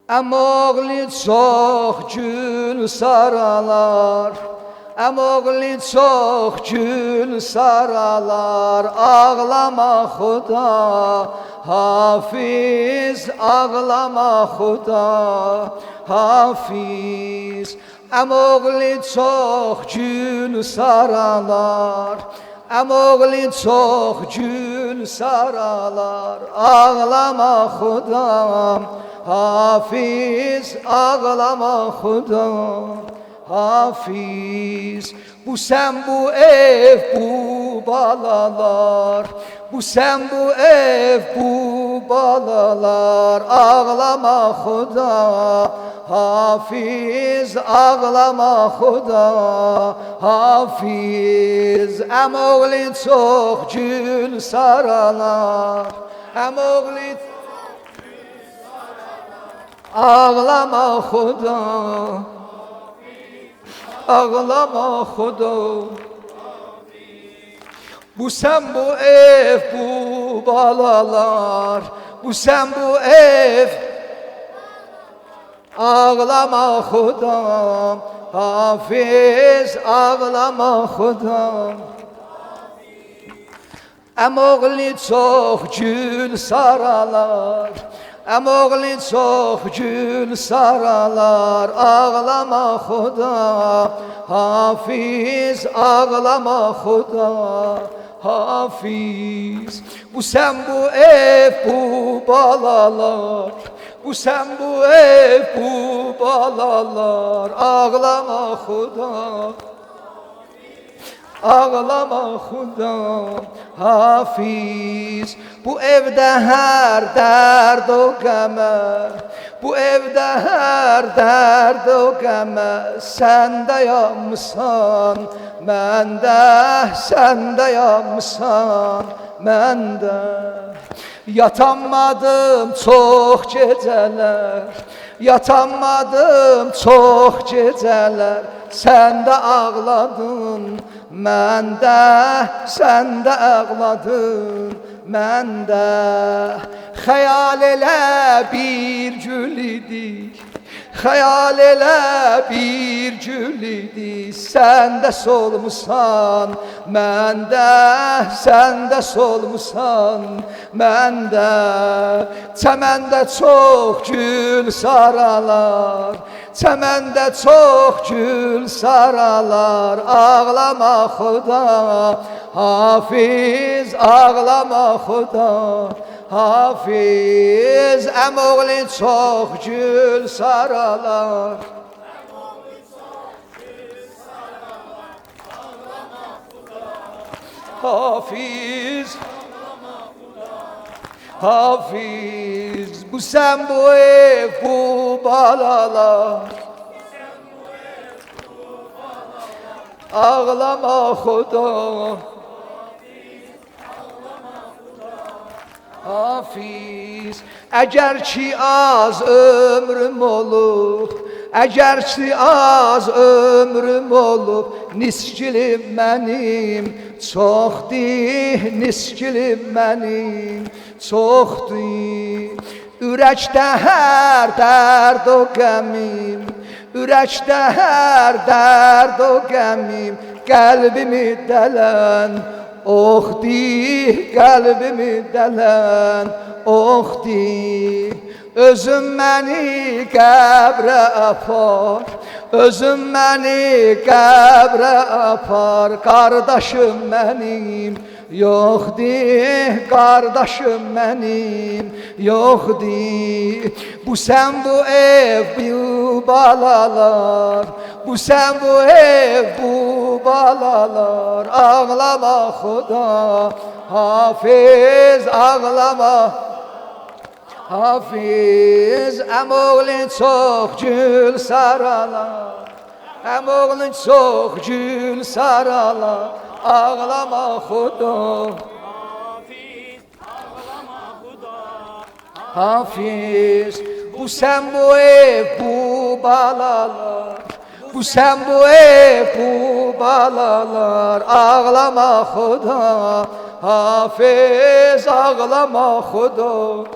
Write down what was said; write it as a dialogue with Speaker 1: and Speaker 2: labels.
Speaker 1: Əmoğlu çox gül saralar, əmoğlu çox gül saralar. Ağlama xuda, hafiz, ağlama xuda, hafiz. Əmoğlu çox gül saralar, əmoğlu çox gül saralar. Ağlama xuda, hafiz, ağlama xuda, hafiz. Bu sen bu ev bu balalar, bu sen bu ev bu balalar. Ağlama xuda, hafiz, ağlama xuda, hafiz. Əmoğlu çox gül saralar, əmoğlu ağlama xuda, ağlama xuda. Bu sen bu ev bu balalar, bu sen bu ev. Ağlama xuda, hafiz, ağlama xuda. Əmoğlu çox gül saralar, əmoğlu çox gül saralar. Ağlama xuda, hafiz, ağlama xuda, hafiz. Bu sen bu ev bu balalar, bu sen bu ev bu balalar. Ağlama xuda, ağlama xuda, hafiz. Bu evde her dert o qəmər, bu evde her dert o qəmər. Sen de yanmısan, mən də, sen de yanmısan, mən də. Yatanmadım çox gecələr, yatanmadım çox gecələr. Sen de ağladın, mən də, sen de ağladın, mən də. Xəyal elə bir gül idik, xəyal elə bir gül idi. Sen de solmusan, mən də, sen de solmusan, mən də. Çəməndə çox gül saralar, çəməndə çox gül saralar. Ağlama xuda, hafiz, ağlama xuda, hafiz. Əmoğlu çox gül saralar, hafiz, hafiz. Bu sen bu ev bu balalar, ağlama xuda, hafiz. Əgər ki az ömrüm olub, əgər ki az ömrüm olub, niskilim mənim çoxdur, niskilim mənim çoxdur. Ürəkdə hər dərd o qəmim, ürəkdə hər dərd o qəmim. Qəlbimi dələn oxdur, qəlbimi dələn oxdur. Özüm məni qəbrə apar, özüm məni qəbrə apar. Qardaşım mənim yoxdur, qardaşım mənim yoxdur. Bu sen bu ev bu balalar, bu sen bu ev bu balalar. Ağlama xuda, hafiz, ağlama, hafiz. Əmoğlu çox gül saralar, əmoğlu çox gül saralar. Ağlama xuda,
Speaker 2: hafiz, ağlama xuda,
Speaker 1: hafiz. Bu sen bu ev bu balalar, bu sen bu ev bu balalar. Ağlama xuda, hafiz, ağlama xuda.